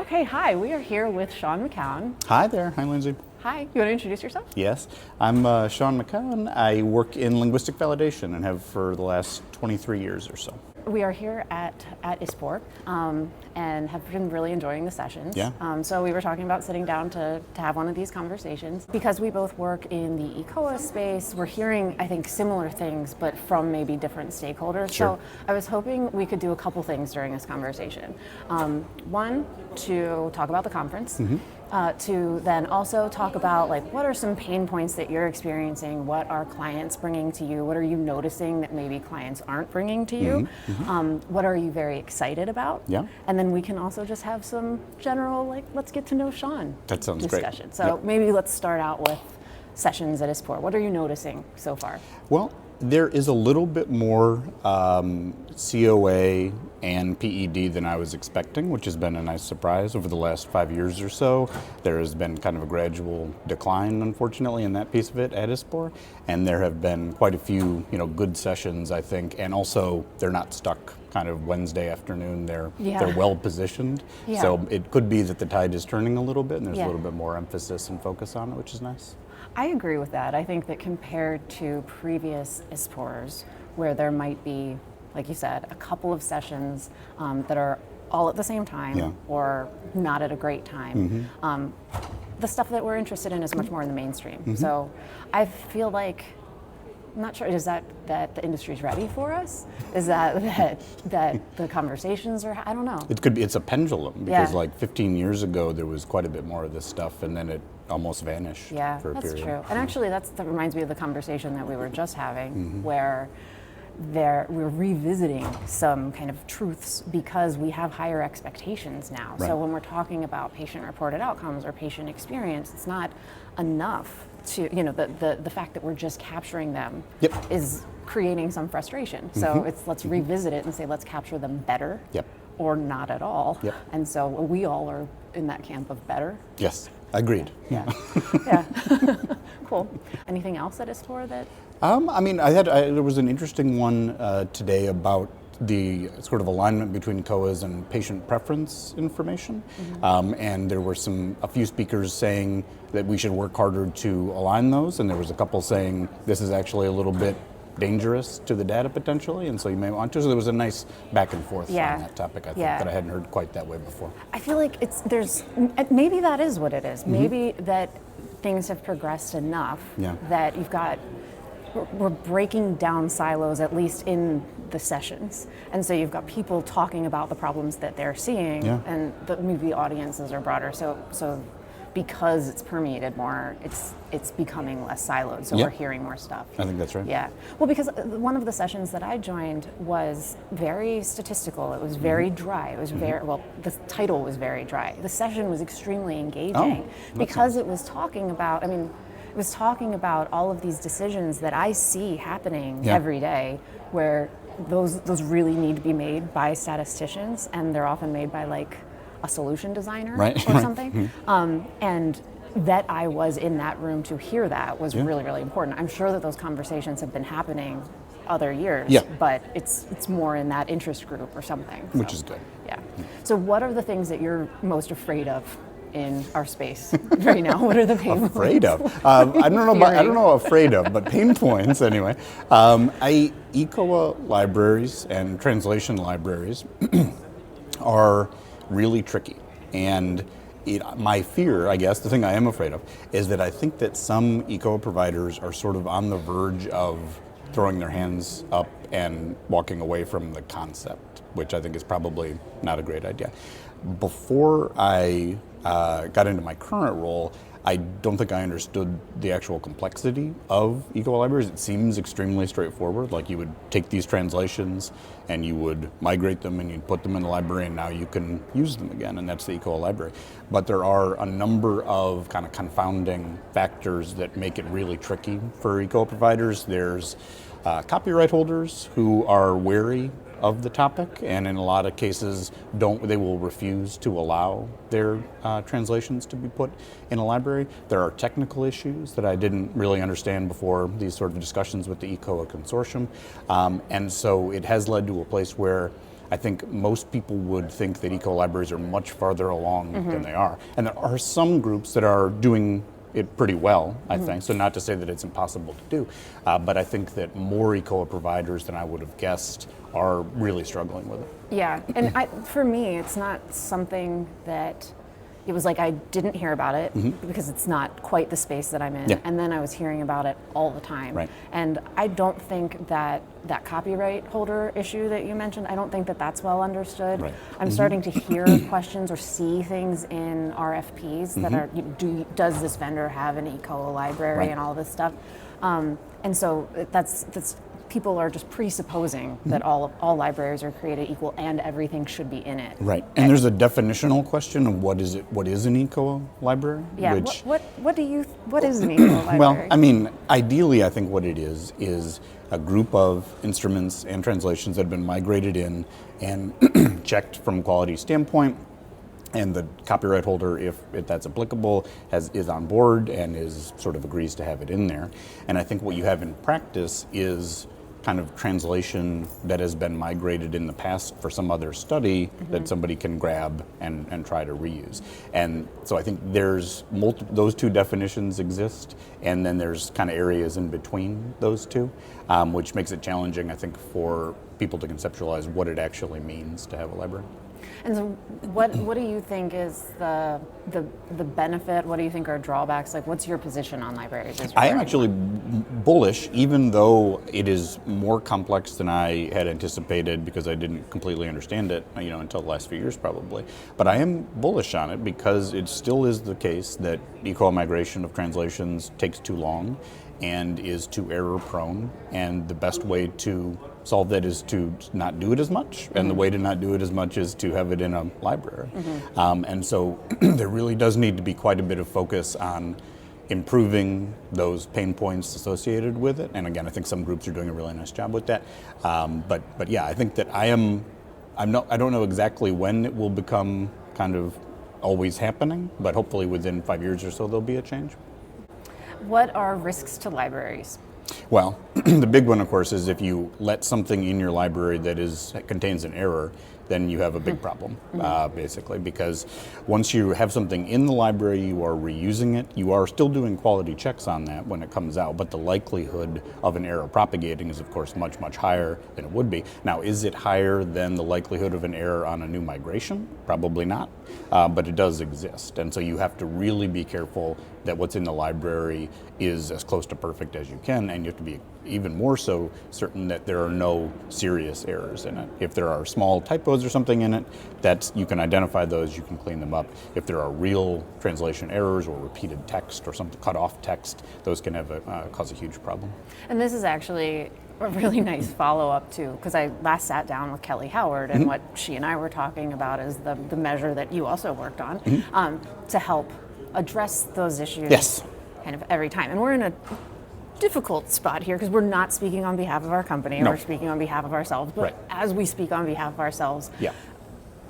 Okay, hi, we are here with Shawn McKown. Hi there. Hi, Lindsay. Hi, you want to introduce yourself? Yes, I'm Shawn McKown. I work in linguistic validation and have for the last 23 years or so. We are here at ISPOR and have been really enjoying the sessions. Yeah. So we were talking about sitting down to have one of these conversations. Because we both work in the eCOA space, we're hearing, I think, similar things, but from maybe different stakeholders. Sure. So I was hoping we could do a couple things during this conversation. One, to talk about the conference. To then also talk about what are some pain points that you're experiencing, what are clients bringing to you, what are you noticing that maybe clients aren't bringing to you, what are you very excited about, Yeah. and then we can also just have some general let's get to know Shawn That sounds great. discussion. So maybe let's start out with sessions at ISPOR. What are you noticing so far? Well, there is a little bit more COA and PED than I was expecting, which has been a nice surprise. Over the last 5 years or so, there has been kind of a gradual decline, unfortunately, in that piece of it at ISPOR, and there have been quite a few, good sessions, I think, and also they're not stuck kind of Wednesday afternoon. They're well positioned, so it could be that the tide is turning a little bit, and there's a little bit more emphasis and focus on it, which is nice. I agree with that. I think that compared to previous ISPORs, where there might be, like you said, a couple of sessions that are all at the same time or not at a great time, the stuff that we're interested in is much more in the mainstream. So I feel like, I'm not sure, is that the industry's ready for us? Is that the conversations are, I don't know. It could be, it's a pendulum, because 15 years ago there was quite a bit more of this stuff, and then it almost vanished for a period. That's true. And actually that reminds me of the conversation that we were just having, where we're revisiting some kind of truths because we have higher expectations now. Right. So when we're talking about patient-reported outcomes or patient experience, it's not enough to, the fact that we're just capturing them is creating some frustration. So let's revisit it and say, let's capture them better or not at all. And so we all are in that camp of better. Yes, agreed. Yeah. Cool. Anything else at ISPOR that? There was an interesting one today about the sort of alignment between COAs and patient preference information, and there were a few speakers saying that we should work harder to align those, and there was a couple saying this is actually a little bit dangerous to the data potentially, and so you may want to. So there was a nice back and forth on that topic, I think, that I hadn't heard quite that way before. I feel like maybe that is what it is. Maybe that things have progressed enough that we're breaking down silos, at least in the sessions. And so you've got people talking about the problems that they're seeing, and maybe the audiences are broader. So because it's permeated more, it's becoming less siloed, so we're hearing more stuff. I think that's right. Yeah. Well, because one of the sessions that I joined was very statistical. It was very dry. It was the title was very dry. The session was extremely engaging because it was talking about, it was talking about all of these decisions that I see happening every day, where those really need to be made by statisticians, and they're often made by a solution designer or something. And that I was in that room to hear that was really, really important. I'm sure that those conversations have been happening other years, but it's more in that interest group or something. Which is good. Yeah. So what are the things that you're most afraid of in our space right now? What are the pain points? Afraid of? I don't know afraid of, but pain points anyway. eCOA libraries and translation libraries are really tricky, and my fear, I guess, the thing I am afraid of, is that I think that some eCOA providers are sort of on the verge of throwing their hands up and walking away from the concept, which I think is probably not a great idea. Before I got into my current role, I don't think I understood the actual complexity of eCOA libraries. It seems extremely straightforward, like you would take these translations and you would migrate them and you'd put them in the library, and now you can use them again, and that's the eCOA library. But there are a number of kind of confounding factors that make it really tricky for eCOA providers. There's copyright holders who are wary of the topic, and in a lot of cases they will refuse to allow their translations to be put in a library. There are technical issues that I didn't really understand before these sort of discussions with the eCOA consortium, and so it has led to a place where I think most people would think that eCOA libraries are much farther along than they are. And there are some groups that are doing it pretty well, I think. So not to say that it's impossible to do, but I think that more eCOA providers than I would have guessed are really struggling with it. Yeah, and for me, it's not something that it was like I didn't hear about it because it's not quite the space that I'm in. Yeah. And then I was hearing about it all the time. Right. And I don't think that copyright holder issue that you mentioned, I don't think that that's well understood. Right. I'm starting to hear questions or see things in RFPs that are, does this vendor have an eCOA library Right. and all this stuff? And so that's people are just presupposing that all libraries are created equal and everything should be in it. Right, and there's a definitional question of what is an eCOA library? Yeah, Which, what is an eCOA library? well, I mean, ideally, I think what it is a group of instruments and translations that have been migrated in and checked from a quality standpoint, and the copyright holder, if that's applicable, is on board and is sort of agrees to have it in there. And I think what you have in practice is kind of translation that has been migrated in the past for some other study that somebody can grab and try to reuse. And so I think there's those two definitions exist, and then there's kind of areas in between those two, which makes it challenging, I think, for people to conceptualize what it actually means to have a library. And so what do you think is the benefit? What do you think are drawbacks? Like, what's your position on libraries? I am actually bullish, even though it is more complex than I had anticipated because I didn't completely understand it, until the last few years probably. But I am bullish on it because it still is the case that eCOA migration of translations takes too long and is too error prone, and the best way to solve that is to not do it as much, and the way to not do it as much is to have it in a library. And so there really does need to be quite a bit of focus on improving those pain points associated with it. And again, I think some groups are doing a really nice job with that. But yeah, I think that I don't know exactly when it will become kind of always happening, but hopefully within 5 years or so there'll be a change. What are risks to libraries? Well, the big one, of course, is if you let something in your library that contains an error, then you have a big problem, basically, because once you have something in the library, you are reusing it. You are still doing quality checks on that when it comes out, but the likelihood of an error propagating is, of course, much, much higher than it would be. Now, is it higher than the likelihood of an error on a new migration? Probably not, but it does exist. And so you have to really be careful that what's in the library is as close to perfect as you can, and you have to be even more so certain that there are no serious errors in it. If there are small typos or something in it, you can identify those, you can clean them up. If there are real translation errors or repeated text or something cut off text, those can cause a huge problem. And this is actually a really nice follow-up too, because I last sat down with Kelly Howard, and what she and I were talking about is the measure that you also worked on to help address those issues kind of every time. And we're in a difficult spot here because we're not speaking on behalf of our company, we're speaking on behalf of ourselves, but as we speak on behalf of ourselves,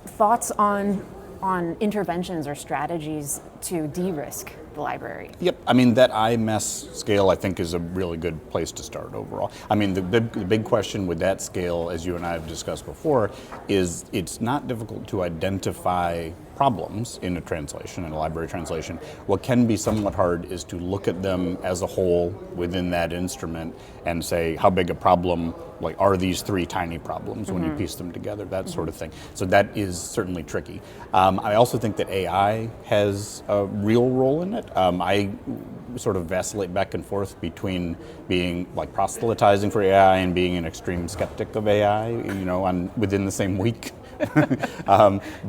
thoughts on interventions or strategies to de-risk the library? Yep, I mean, that IMS scale, I think, is a really good place to start overall. I mean, the big question with that scale, as you and I have discussed before, is it's not difficult to identify problems in a library translation. What can be somewhat hard is to look at them as a whole within that instrument and say, how big a problem, like, are these three tiny problems when you piece them together, that sort of thing. So that is certainly tricky. I also think that AI has a real role in it. I sort of vacillate back and forth between being like proselytizing for AI and being an extreme skeptic of AI, within the same week.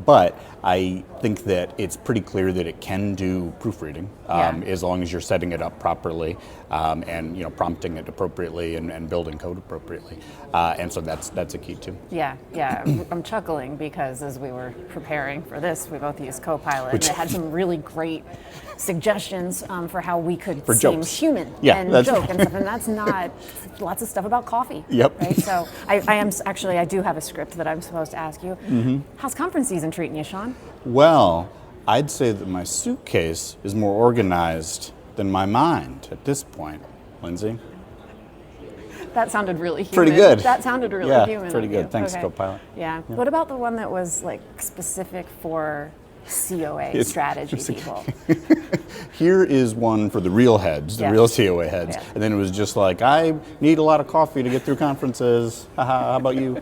But I think that it's pretty clear that it can do proofreading as long as you're setting it up properly and prompting it appropriately and building code appropriately. And so that's a key too. Yeah. I'm chuckling because as we were preparing for this, we both used Copilot, and it had some really great suggestions for how we could for seem jokes. human and joke and stuff, and that's not lots of stuff about coffee. Yep. Right? So I do have a script that I'm supposed to ask you. How's conference season treating you, Shawn? Well, I'd say that my suitcase is more organized than my mind at this point, Lindsay. That sounded really human. Pretty good. That sounded really Yeah, human. pretty of good. you. Thanks, Okay. Copilot. Yeah. What about the one that was like specific for COA strategy people? Here is one for the real heads, the Yeah. real COA heads. Yeah. And then it was just like, I need a lot of coffee to get through conferences. Haha, how about you?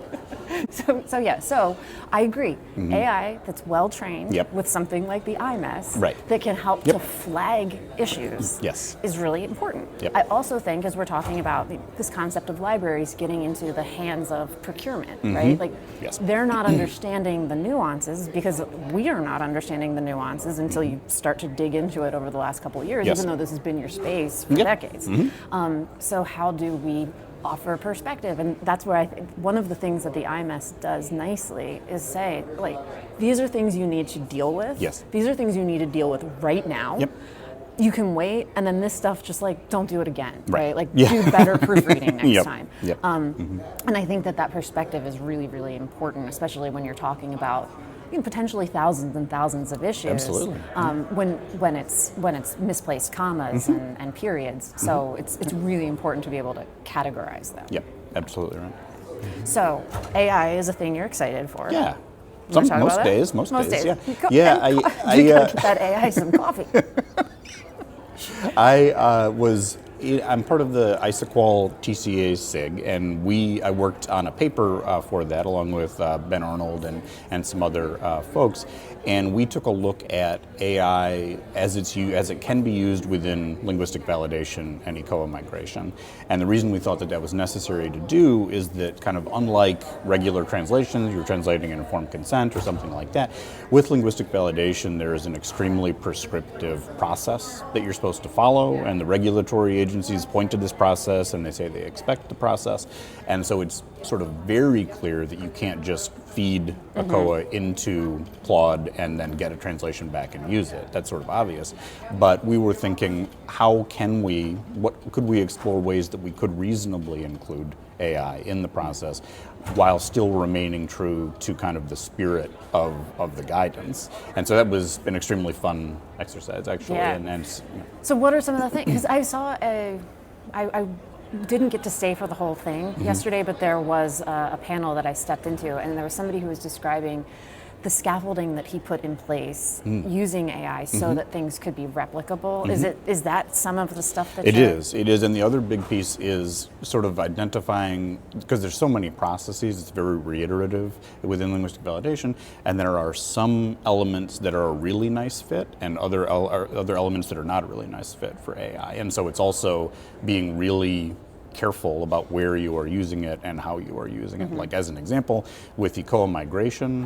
So I agree. AI that's well trained Yep. with something like the IMES Right. that can help Yep. to flag issues Yes. is really important. Yep. I also think, as we're talking about this concept of libraries getting into the hands of procurement, right? Like Yes. they're not understanding the nuances because we are not understanding the nuances until you start to dig into it over the last couple of years, Yes. even though this has been your space for Yep. decades. So how do we offer perspective? And that's where I think one of the things that the IMS does nicely is say, like, these are things you need to deal with. Yes. These are things you need to deal with right now. Yep. You can wait, and then this stuff, just like, don't do it again, right? Like, Yeah. do better proofreading next Yep. time. Yep. And I think that perspective is really, really important, especially when you're talking about potentially thousands and thousands of issues. Absolutely. When it's misplaced commas and periods. So it's really important to be able to categorize them. Yep, absolutely right. So AI is a thing you're excited for. Yeah. You wanna talk Most about it? days, most days, yeah. You go- Yeah, and you gotta get that AI some coffee. I'm part of the iSequal TCA SIG, and I worked on a paper for that along with Ben Arnold and some other folks, and we took a look at AI as it can be used within linguistic validation and eCOA migration. And the reason we thought that was necessary to do is that, kind of unlike regular translations, you're translating an informed consent or something like that, with linguistic validation there is an extremely prescriptive process that you're supposed to follow, and the regulatory agencies point to this process and they say they expect the process. And so it's sort of very clear that you can't just feed a COA into Claude and then get a translation back and use it. That's sort of obvious. But we were thinking, what could we explore ways that we could reasonably include AI in the process while still remaining true to kind of the spirit of the guidance. And so that was an extremely fun exercise, actually. Yeah. So what are some of the things? Because I saw I didn't get to stay for the whole thing yesterday, but there was a panel that I stepped into, and there was somebody who was describing the scaffolding that he put in place using AI so that things could be replicable. Is that some of the stuff that It is, and the other big piece is sort of identifying, because there's so many processes, it's very reiterative within linguistic validation, and there are some elements that are a really nice fit and other elements that are not a really nice fit for AI. And so it's also being really careful about where you are using it and how you are using it. Like, as an example, with eCOA migration,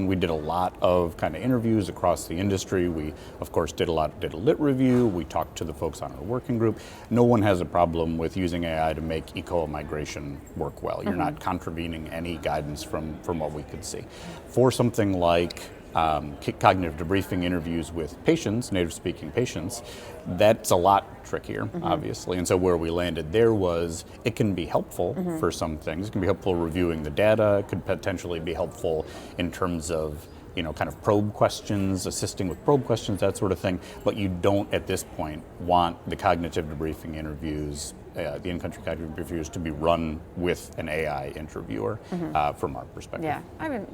we did a lot of kind of interviews across the industry. We, of course, did a lit review. We talked to the folks on our working group. No one has a problem with using AI to make eCOA migration work well. You're not contravening any guidance from what we could see. For something like cognitive debriefing interviews with patients, native-speaking patients, that's a lot trickier, obviously. And so where we landed there was, it can be helpful for some things. It can be helpful reviewing the data. It could potentially be helpful in terms of kind of probe questions, assisting with probe questions, that sort of thing. But you don't, at this point, want the cognitive debriefing interviews, the in-country cognitive interviews, to be run with an AI interviewer from our perspective. Yeah, I mean,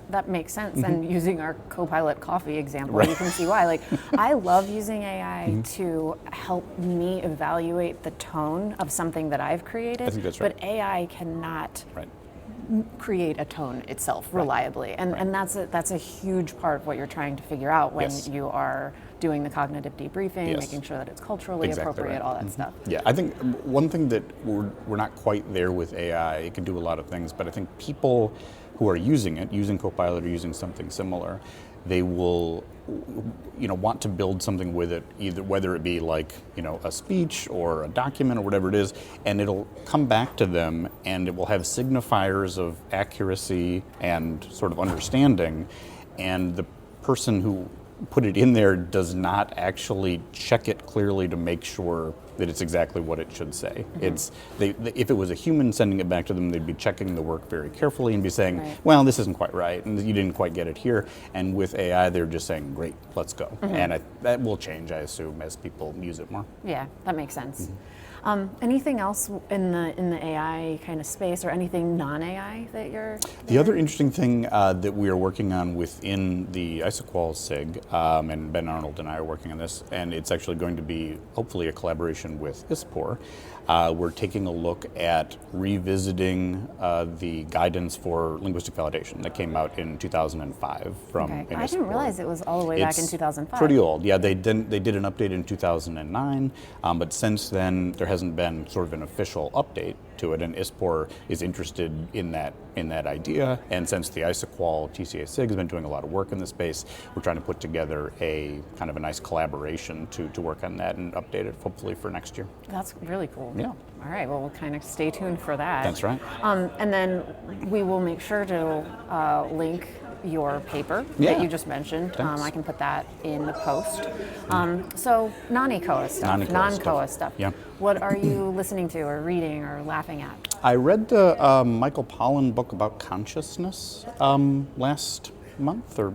that makes sense. And using our Copilot coffee example, you can see why. Like, I love using AI to help me evaluate the tone of something that I've created. I think that's right. But AI cannot create a tone itself reliably, and that's a huge part of what you're trying to figure out when you are doing the cognitive debriefing, making sure that it's culturally appropriate, all that stuff. Yeah, I think one thing that we're not quite there with AI. It can do a lot of things, but I think people who are using it, using Copilot or using something similar, they will want to build something with it, either whether it be like a speech or a document or whatever it is, and it'll come back to them and it will have signifiers of accuracy and sort of understanding, and the person who put it in there does not actually check it clearly to make sure that it's exactly what it should say. If it was a human sending it back to them, they'd be checking the work very carefully and be saying, well, this isn't quite right, and you didn't quite get it here. And with AI, they're just saying, great, let's go. And that will change, I assume, as people use it more. Yeah, that makes sense. Anything else in the AI kind of space, or anything non-AI that you're? The other interesting thing that we are working on within the iSequal SIG, and Ben Arnold and I are working on this, and it's actually going to be hopefully a collaboration with ISPOR. We're taking a look at revisiting the guidance for linguistic validation that came out in 2005 from Okay. ISPOR. I didn't realize it was all the way back in 2005. Pretty old. Yeah, they did an update in 2009, but since then there hasn't been sort of an official update to it, and ISPOR is interested in that idea. And since the iSequal TCA SIG has been doing a lot of work in this space, we're trying to put together a kind of a nice collaboration to work on that and update it hopefully for next year. That's really cool. Yeah. All right. Well, we'll kind of stay tuned for that. That's right. And then we will make sure to link your paper Yeah. that you just mentioned. Thanks. I can put that in the post. So non-eCOA stuff, non-COA stuff. Yeah. What are you listening to or reading or laughing at? I read the Michael Pollan book about consciousness last month or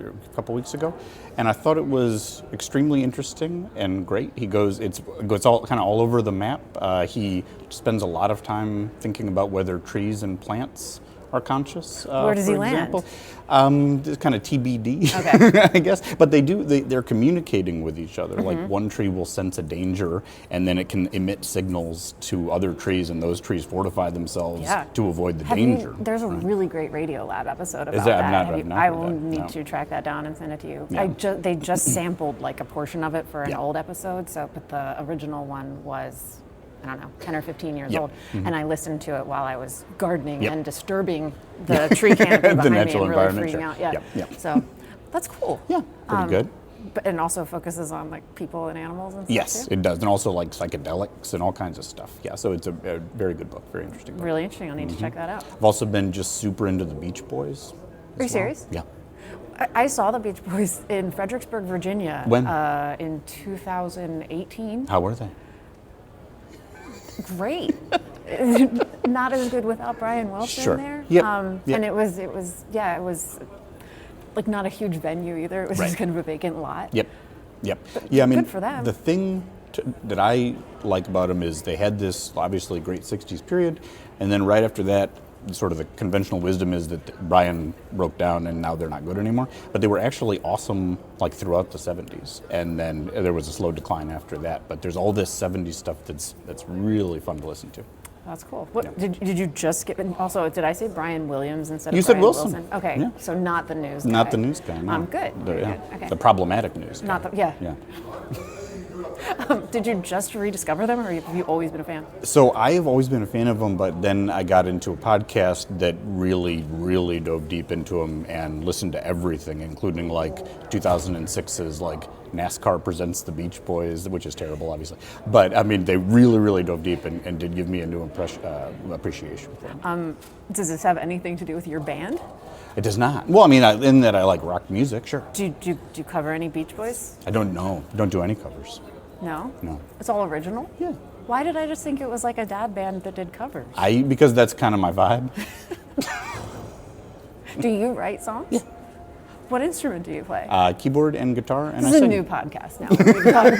a couple weeks ago, and I thought it was extremely interesting and great. It's all kind of all over the map. He spends a lot of time thinking about whether trees and plants are conscious. Where does he land? It's kind of TBD, Okay. I guess. But they're communicating with each other. Like one tree will sense a danger, and then it can emit signals to other trees, and those trees fortify themselves to avoid the danger. There's a really great Radio Lab episode about Is that? that. I will heard that. need No. to track that down and send it to you. Yeah. They just sampled like a portion of it for an Yeah. old episode, but the original one was, I don't know, 10 or 15 years Yep. old. And I listened to it while I was gardening Yep. and disturbing the tree canopy behind me natural and really environment, freaking sure. out. Yeah. Yep, yep. So that's cool. Yeah, pretty good. But and also focuses on like people and animals and stuff Yes, too? it does, and also like psychedelics and all kinds of stuff. Yeah, so it's a very good book, very interesting book. Really interesting. I'll need to check that out. I've also been just super into the Beach Boys. Are you serious? Yeah. I saw the Beach Boys in Fredericksburg, Virginia. When? In 2018. How were they? Great. Not as good without Brian Wilson Sure. there. Yep. Yep. And it was like not a huge venue either. It was Right. just kind of a vacant lot. Yep. Yeah, I mean, good for them. the thing that I like about them is they had this obviously great 60s period, and then right after that, sort of the conventional wisdom is that Brian broke down and now they're not good anymore. But they were actually awesome like throughout the 70s, and then there was a slow decline after that. But there's all this 70s stuff that's really fun to listen to. That's cool. What Yeah. did you just get? Also, did I say Brian Williams instead You of said Brian Wilson. Okay, Yeah. so not the news guy. Not the news guy. No. Good. Very Yeah. good. Okay. The problematic news guy. Not the yeah. Yeah. Did you just rediscover them, or have you always been a fan? So I have always been a fan of them, but then I got into a podcast that really dove deep into them and listened to everything, including like 2006's like NASCAR Presents the Beach Boys, which is terrible, obviously. But I mean, they really dove deep and did give me a new appreciation for them. Does this have anything to do with your band? It does not. Well, I mean, in that I like rock music, sure. Do you cover any Beach Boys? I don't know. Don't do any covers. No? No. It's all original? Yeah. Why did I just think it was like a dad band that did covers? Because that's kind of my vibe. Do you write songs? Yeah. What instrument do you play? Keyboard and guitar, and This I is a sing. new podcast now. We can talk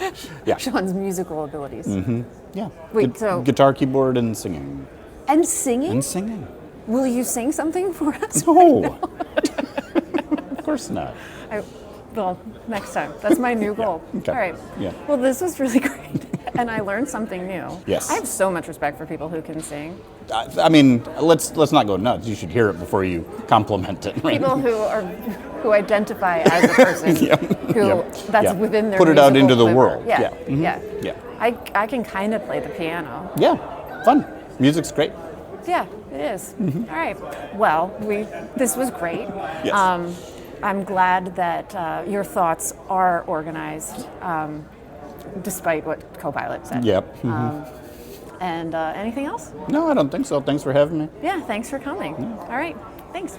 about Yeah. Sean's musical abilities. Yeah. Wait, so- guitar, keyboard, and singing. And singing? And singing. Will you sing something for us? No. Of course not. Well, next time. That's my new goal. Okay. All right. Yeah. Well, this was really great, and I learned something new. Yes. I have so much respect for people who can sing. I mean, let's not go nuts. You should hear it before you compliment it. Right? People who identify as a person who that's within their Put it out musical into the quiver. world. Yeah. Yeah. Yeah. I can kind of play the piano. Yeah. Fun. Music's great. Yeah, it is. All right. Well, this was great. Yes. I'm glad that your thoughts are organized, despite what Copilot said. Yep. And anything else? No, I don't think so. Thanks for having me. Yeah, thanks for coming. All right, thanks.